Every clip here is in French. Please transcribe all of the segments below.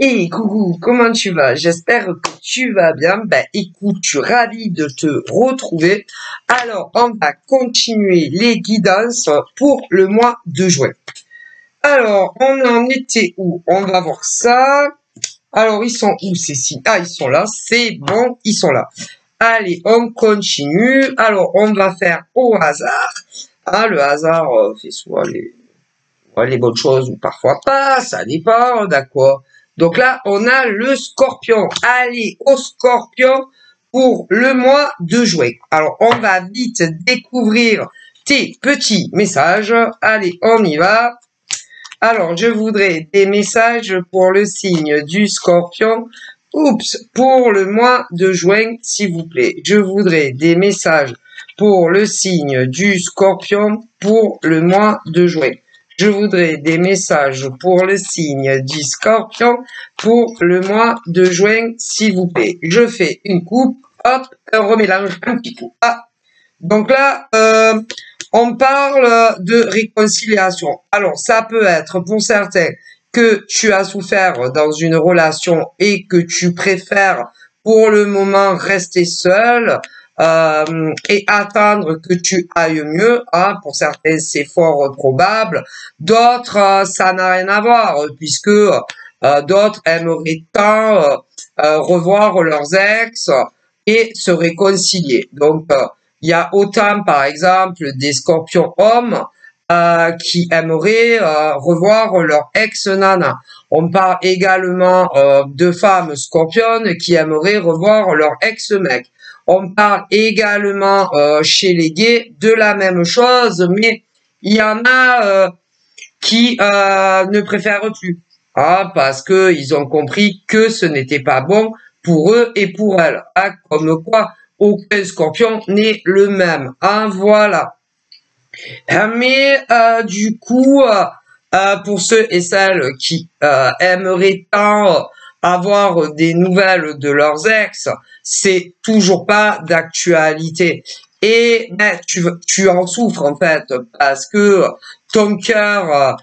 Hey, coucou, comment tu vas? J'espère que tu vas bien. Ben, écoute, je suis ravie de te retrouver. Alors, on va continuer les guidances pour le mois de juin. Alors, on en était où? On va voir ça. Alors, ils sont où, ces-ci? Ah, ils sont là. C'est bon, ils sont là. Allez, on continue. Alors, on va faire au hasard. Ah, le hasard fait souvent les bonnes choses ou parfois pas, ça dépend, d'accord. Donc là, on a le scorpion. Allez, au scorpion pour le mois de juin. Alors, on va vite découvrir tes petits messages. Allez, on y va. Alors, je voudrais des messages pour le signe du scorpion. Oups, pour le mois de juin, s'il vous plaît. Je voudrais des messages pour le signe du scorpion pour le mois de juin. Je voudrais des messages pour le signe du scorpion pour le mois de juin, s'il vous plaît. Je fais une coupe, hop, un remélange un petit coup. Ah, donc là, on parle de réconciliation. Alors, ça peut être pour certains que tu as souffert dans une relation et que tu préfères pour le moment rester seul et attendre que tu ailles mieux. Hein. Pour certains, c'est fort probable. D'autres, ça n'a rien à voir puisque d'autres aimeraient tant revoir leurs ex et se réconcilier. Donc, il y a autant, par exemple, des scorpions hommes qui aimeraient revoir leur ex-nana. On parle également de femmes scorpionnes qui aimeraient revoir leur ex-mec. On parle également chez les gays de la même chose, mais il y en a qui ne préfèrent plus. Ah, parce que ils ont compris que ce n'était pas bon pour eux et pour elles. Ah, comme quoi, aucun scorpion n'est le même. Ah, voilà. Mais du coup, pour ceux et celles qui aimeraient tant avoir des nouvelles de leurs ex, c'est toujours pas d'actualité. Et ben, tu en souffres en fait parce que ton cœur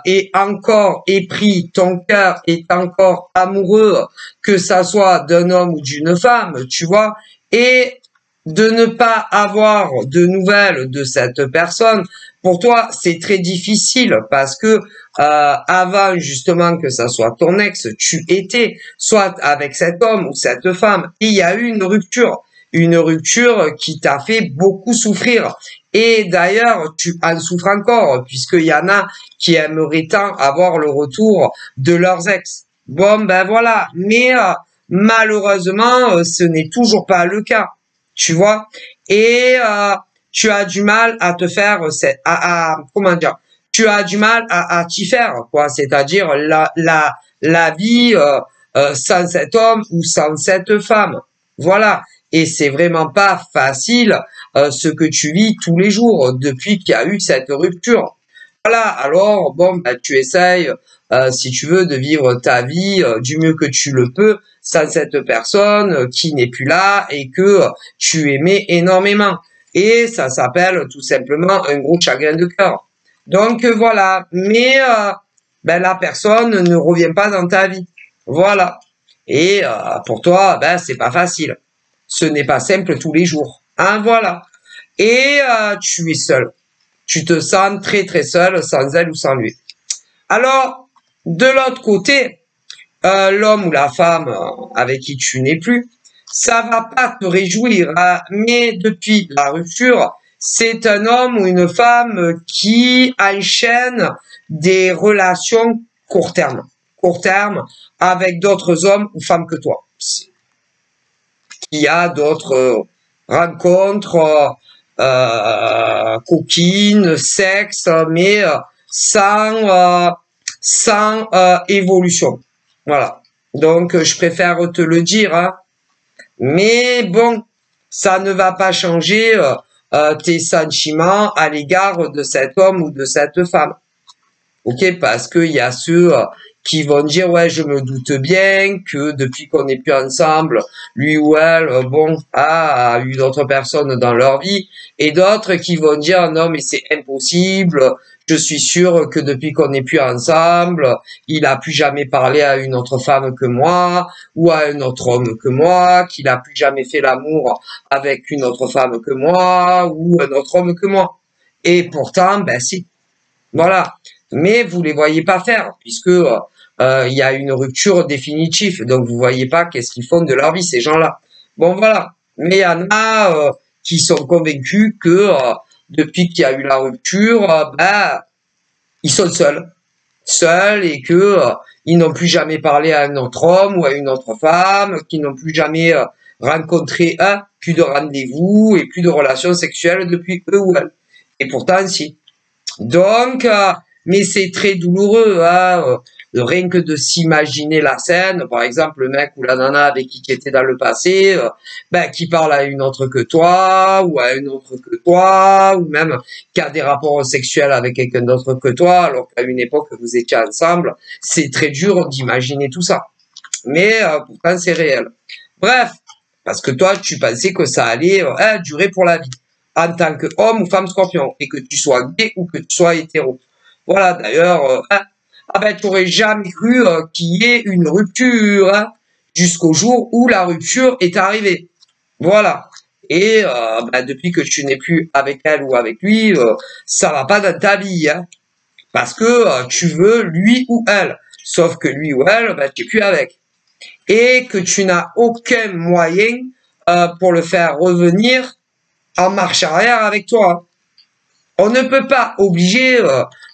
est encore épris, ton cœur est encore amoureux, que ça soit d'un homme ou d'une femme, tu vois. Et de ne pas avoir de nouvelles de cette personne, pour toi, c'est très difficile parce que avant justement que ça soit ton ex, tu étais soit avec cet homme ou cette femme et il y a eu une rupture qui t'a fait beaucoup souffrir. Et d'ailleurs, tu en souffres encore puisqu'il y en a qui aimeraient tant avoir le retour de leurs ex. Bon, ben voilà, mais malheureusement, ce n'est toujours pas le cas. Tu vois, et tu as du mal à te faire comment dire, tu as du mal à t'y faire, quoi, c'est-à-dire la vie sans cet homme ou sans cette femme, voilà. Et c'est vraiment pas facile ce que tu vis tous les jours depuis qu'il y a eu cette rupture. Voilà, alors bon, bah, tu essayes, si tu veux, de vivre ta vie du mieux que tu le peux sans cette personne qui n'est plus là et que tu aimais énormément. Et ça s'appelle tout simplement un gros chagrin de cœur. Donc voilà, mais ben, la personne ne revient pas dans ta vie. Voilà. Et pour toi, ben c'est pas facile. Ce n'est pas simple tous les jours. Hein, voilà. Et tu es seul. Tu te sens très très seul sans elle ou sans lui. Alors, de l'autre côté, l'homme ou la femme avec qui tu n'es plus, ça va pas te réjouir, hein, mais depuis la rupture, c'est un homme ou une femme qui enchaîne des relations court terme avec d'autres hommes ou femmes que toi. Il y a d'autres rencontres, coquines, sexe, mais sans évolution. Voilà. Donc, je préfère te le dire, hein. Mais bon, ça ne va pas changer tes sentiments à l'égard de cet homme ou de cette femme. Ok, parce qu'il y a ceux qui vont dire ouais, je me doute bien que depuis qu'on n'est plus ensemble, lui ou elle, bon, a eu d'autres personnes dans leur vie, et d'autres qui vont dire non mais c'est impossible je suis sûr que depuis qu'on n'est plus ensemble, il a plus jamais parlé à une autre femme que moi, ou à un autre homme que moi, qu'il a plus jamais fait l'amour avec une autre femme que moi, ou un autre homme que moi. Et pourtant, ben si, voilà. Mais vous les voyez pas faire, puisque il y a une rupture définitive. Donc vous voyez pas qu'est-ce qu'ils font de leur vie, ces gens-là. Bon, voilà. Mais il y en a qui sont convaincus que depuis qu'il y a eu la rupture, ben, ils sont seuls. Seuls et que ils n'ont plus jamais parlé à un autre homme ou à une autre femme, qu'ils n'ont plus jamais rencontré plus de rendez-vous et plus de relations sexuelles depuis eux ou elles. Et pourtant, si. Donc, mais c'est très douloureux, hein, rien que de s'imaginer la scène, par exemple, le mec ou la nana avec qui tu étais dans le passé, ben, qui parle à une autre que toi, ou à une autre que toi, ou même qui a des rapports sexuels avec quelqu'un d'autre que toi, alors qu'à une époque vous étiez ensemble, c'est très dur d'imaginer tout ça. Mais pourtant c'est réel. Bref, parce que toi tu pensais que ça allait durer pour la vie, en tant que homme ou femme scorpion, et que tu sois gay ou que tu sois hétéro. Voilà, d'ailleurs, ah ben tu n'aurais jamais cru qu'il y ait une rupture, hein, jusqu'au jour où la rupture est arrivée. Voilà. Et ben, depuis que tu n'es plus avec elle ou avec lui, ça va pas dans ta vie, hein, parce que tu veux lui ou elle. Sauf que lui ou elle, ben, tu n'es plus avec. Et que tu n'as aucun moyen pour le faire revenir en marche arrière avec toi. On ne peut pas obliger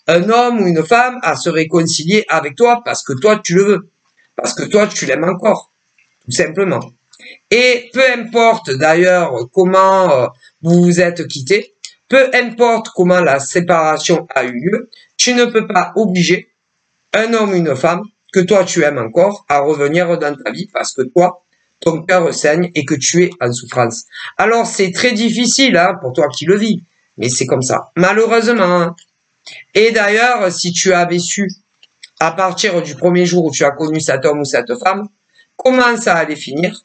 un homme ou une femme à se réconcilier avec toi parce que toi tu le veux, parce que toi tu l'aimes encore, tout simplement. Et peu importe d'ailleurs comment vous vous êtes quittés, peu importe comment la séparation a eu lieu, tu ne peux pas obliger un homme ou une femme que toi tu aimes encore à revenir dans ta vie parce que toi, ton cœur saigne et que tu es en souffrance. Alors c'est très difficile hein, pour toi qui le vis, mais c'est comme ça, malheureusement. Hein. Et d'ailleurs, si tu avais su, à partir du premier jour où tu as connu cet homme ou cette femme, comment ça allait finir,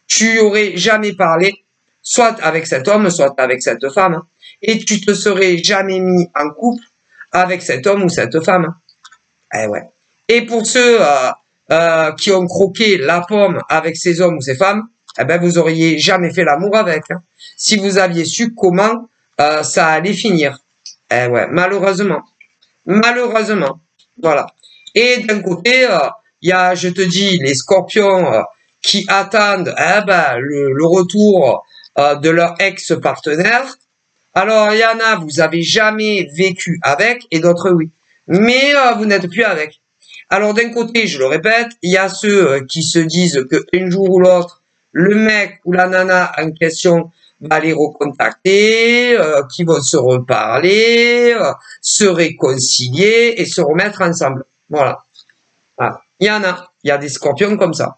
tu aurais jamais parlé, soit avec cet homme, soit avec cette femme, hein, et tu te serais jamais mis en couple avec cet homme ou cette femme. Eh ouais. Et pour ceux qui ont croqué la pomme avec ces hommes ou ces femmes, eh ben vous auriez jamais fait l'amour avec. Hein, si vous aviez su comment ça allait finir. Eh ouais, malheureusement. Malheureusement. Voilà. Et d'un côté, il y a, je te dis, les scorpions qui attendent eh ben, le retour de leur ex-partenaire. Alors, il y en a, vous avez jamais vécu avec, et d'autres, oui. Mais vous n'êtes plus avec. Alors, d'un côté, je le répète, il y a ceux qui se disent qu'un jour ou l'autre, le mec ou la nana en question va les recontacter, qui vont se reparler, se réconcilier et se remettre ensemble. Voilà. Voilà. Il y en a. Il y a des scorpions comme ça.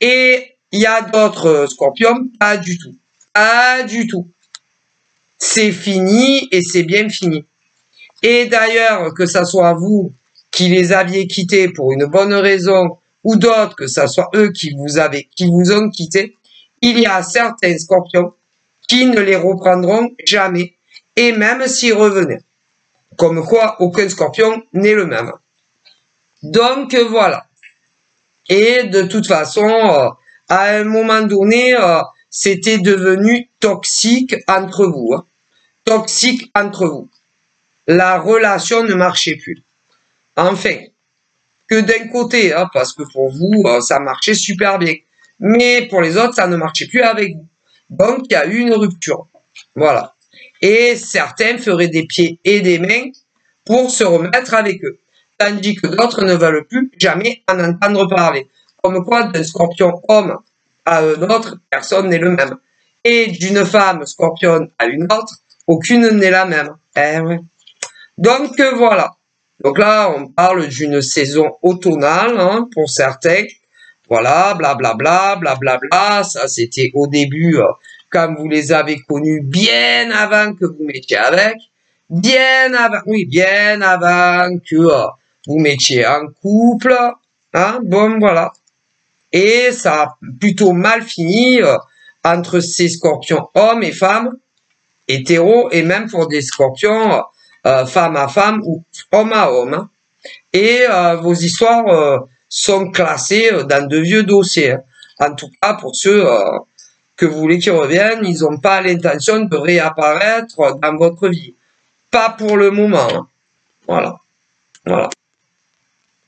Et il y a d'autres scorpions, pas du tout. Pas du tout. C'est fini et c'est bien fini. Et d'ailleurs, que ça soit vous qui les aviez quittés pour une bonne raison ou d'autres, que ça soit eux qui vous ont quittés, il y a certains scorpions qui ne les reprendront jamais, et même s'ils revenaient. Comme quoi, aucun scorpion n'est le même. Donc, voilà. Et de toute façon, à un moment donné, c'était devenu toxique entre vous. Hein. Toxique entre vous. La relation ne marchait plus. Enfin, que d'un côté, hein, parce que pour vous, ça marchait super bien. Mais pour les autres, ça ne marchait plus avec vous. Donc, il y a eu une rupture. Voilà. Et certains feraient des pieds et des mains pour se remettre avec eux. Tandis que d'autres ne veulent plus jamais en entendre parler. Comme quoi, d'un scorpion homme à un autre, personne n'est le même. Et d'une femme scorpionne à une autre, aucune n'est la même. Eh ouais. Donc, voilà. Donc là, on parle d'une saison automnale, hein, pour certains. Voilà, blablabla, blablabla. Ça, c'était au début, quand vous les avez connus bien avant que vous mettiez avec. Bien avant, oui, bien avant que vous mettiez en couple. Hein, bon, voilà. Et ça a plutôt mal fini entre ces scorpions hommes et femmes, hétéros, et même pour des scorpions femme à femme ou homme à homme. Hein. Et vos histoires sont classées dans de vieux dossiers. Hein. En tout cas, pour ceux que vous voulez qu'ils reviennent, ils n'ont pas l'intention de réapparaître dans votre vie. Pas pour le moment. Hein. Voilà. Voilà.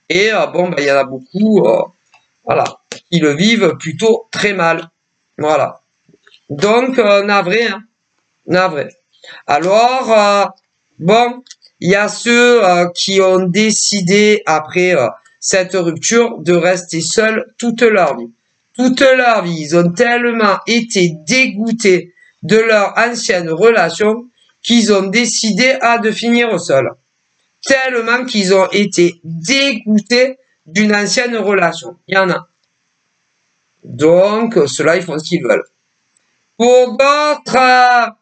Et bon, ben, il y en a beaucoup, voilà, qui le vivent plutôt très mal. Voilà. Donc, navré, hein. Navré. Alors, bon, il y a ceux qui ont décidé, après cette rupture, de rester seuls toute leur vie. Toute leur vie, ils ont tellement été dégoûtés de leur ancienne relation qu'ils ont décidé de finir seuls. Tellement qu'ils ont été dégoûtés d'une ancienne relation. Il y en a. Donc, ceux-là, ils font ce qu'ils veulent. Pour d'autres,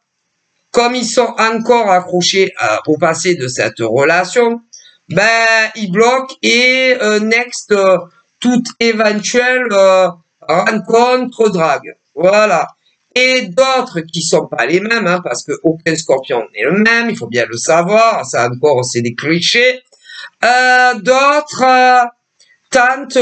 comme ils sont encore accrochés au passé de cette relation, ben, ils bloquent et next toute éventuelle rencontre drague. Voilà. Et d'autres qui sont pas les mêmes, hein, parce que aucun scorpion n'est le même, il faut bien le savoir, ça encore c'est des clichés. D'autres tentent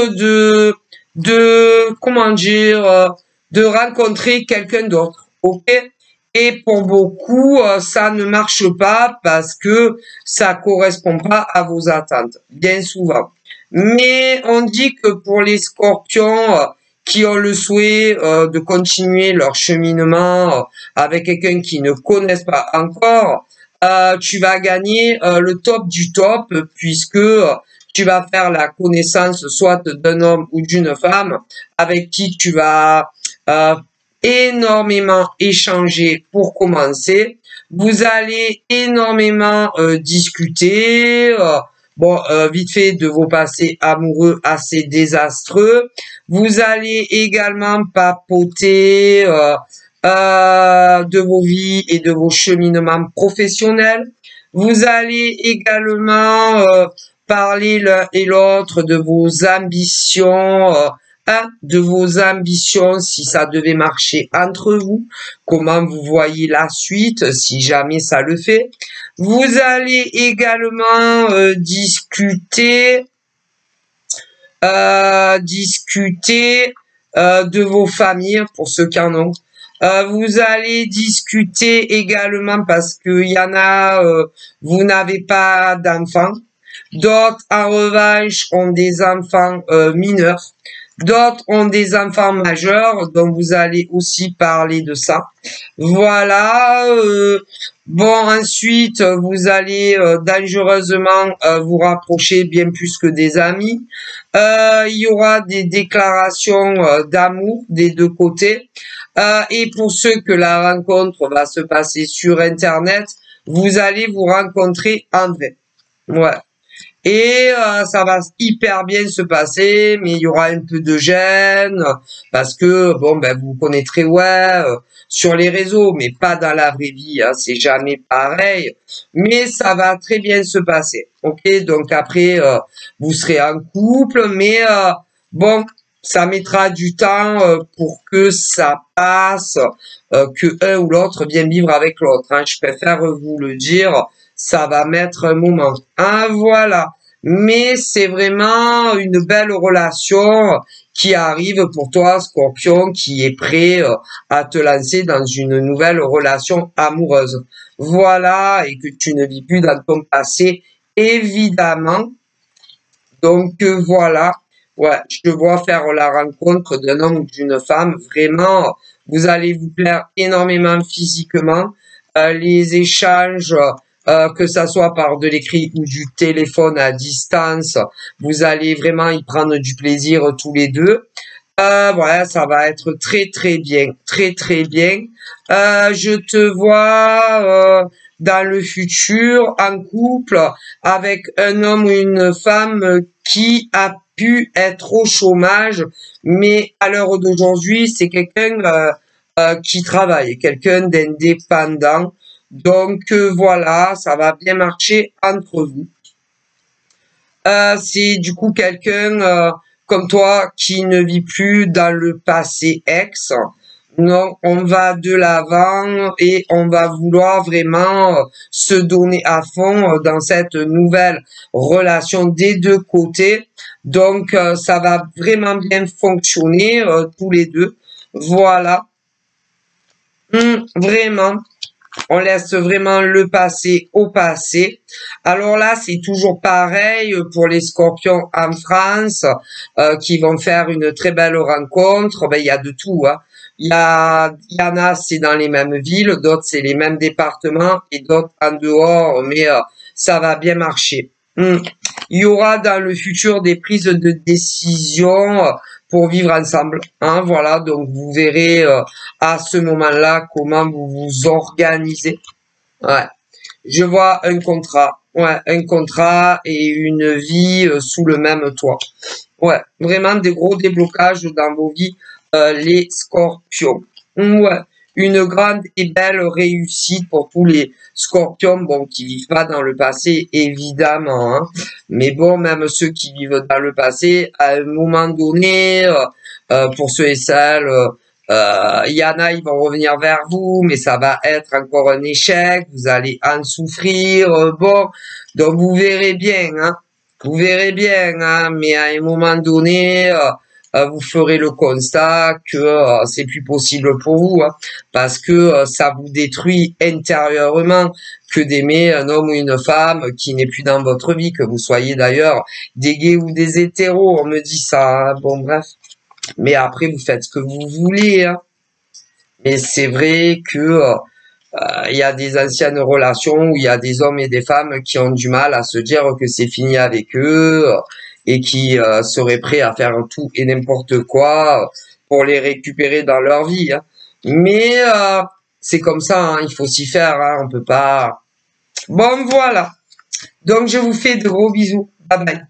comment dire, de rencontrer quelqu'un d'autre, ok? Et pour beaucoup, ça ne marche pas parce que ça correspond pas à vos attentes, bien souvent. Mais on dit que pour les scorpions qui ont le souhait de continuer leur cheminement avec quelqu'un qu'ils ne connaissent pas encore, tu vas gagner le top du top puisque tu vas faire la connaissance soit d'un homme ou d'une femme avec qui tu vas énormément échanger pour commencer. Vous allez énormément discuter, vite fait de vos passés amoureux assez désastreux. Vous allez également papoter de vos vies et de vos cheminements professionnels. Vous allez également parler l'un et l'autre de vos ambitions, de vos ambitions si ça devait marcher entre vous, comment vous voyez la suite si jamais ça le fait. Vous allez également discuter de vos familles pour ceux qui en ont. Vous allez discuter également parce qu'il y en a, vous n'avez pas d'enfants. D'autres, en revanche, ont des enfants mineurs. D'autres ont des enfants majeurs, donc vous allez aussi parler de ça. Voilà. Bon, ensuite, vous allez dangereusement vous rapprocher bien plus que des amis. Il y aura des déclarations d'amour des deux côtés. Et pour ceux que la rencontre va se passer sur Internet, vous allez vous rencontrer en vrai. Ouais. Et ça va hyper bien se passer, mais il y aura un peu de gêne parce que bon ben vous connaîtrez sur les réseaux, mais pas dans la vraie vie, hein, c'est jamais pareil. Mais ça va très bien se passer, ok. Donc après vous serez en couple, mais bon ça mettra du temps pour que ça passe, que un ou l'autre vienne vivre avec l'autre. Hein. Je préfère vous le dire. Ça va mettre un moment. Ah, voilà. Mais c'est vraiment une belle relation qui arrive pour toi, Scorpion, qui est prêt à te lancer dans une nouvelle relation amoureuse. Voilà, et que tu ne vis plus dans ton passé, évidemment. Donc voilà, ouais, je te vois faire la rencontre d'un homme ou d'une femme. Vraiment, vous allez vous plaire énormément physiquement. Les échanges que ça soit par de l'écrit ou du téléphone à distance, vous allez vraiment y prendre du plaisir tous les deux. Voilà, ça va être très très bien, très très bien. Je te vois dans le futur en couple avec un homme ou une femme qui a pu être au chômage, mais à l'heure d'aujourd'hui, c'est quelqu'un qui travaille, quelqu'un d'indépendant. Donc voilà, ça va bien marcher entre vous. C'est du coup quelqu'un comme toi qui ne vit plus dans le passé ex. Non, on va de l'avant et on va vouloir vraiment se donner à fond dans cette nouvelle relation des deux côtés. Donc, ça va vraiment bien fonctionner tous les deux. Voilà. Vraiment. On laisse vraiment le passé au passé. Alors là, c'est toujours pareil pour les scorpions en France qui vont faire une très belle rencontre. Ben, il y a de tout, hein. Il y en a, c'est dans les mêmes villes, d'autres, c'est les mêmes départements et d'autres en dehors, mais ça va bien marcher. Il y aura dans le futur des prises de décision pour vivre ensemble. Hein, voilà, donc vous verrez à ce moment-là comment vous vous organisez. Ouais. Je vois un contrat. Ouais, un contrat et une vie sous le même toit. Ouais, vraiment des gros déblocages dans vos vies, les scorpions. Ouais, une grande et belle réussite pour tous les scorpions, bon, qui vivent pas dans le passé, évidemment, hein. Mais bon, même ceux qui vivent dans le passé, à un moment donné, pour ceux et celles, il y en a, ils vont revenir vers vous, mais ça va être encore un échec, vous allez en souffrir, bon, donc vous verrez bien, hein. Vous verrez bien, hein, mais à un moment donné, vous ferez le constat que c'est plus possible pour vous, hein, parce que ça vous détruit intérieurement que d'aimer un homme ou une femme qui n'est plus dans votre vie, que vous soyez d'ailleurs des gays ou des hétéros, on me dit ça, hein, bon bref. Mais après, vous faites ce que vous voulez, hein. Mais c'est vrai que il y a des anciennes relations où il y a des hommes et des femmes qui ont du mal à se dire que c'est fini avec eux et qui seraient prêts à faire tout et n'importe quoi pour les récupérer dans leur vie, hein. Mais c'est comme ça, hein, il faut s'y faire, hein, on peut pas. Bon, voilà. Donc je vous fais de gros bisous. Bye bye.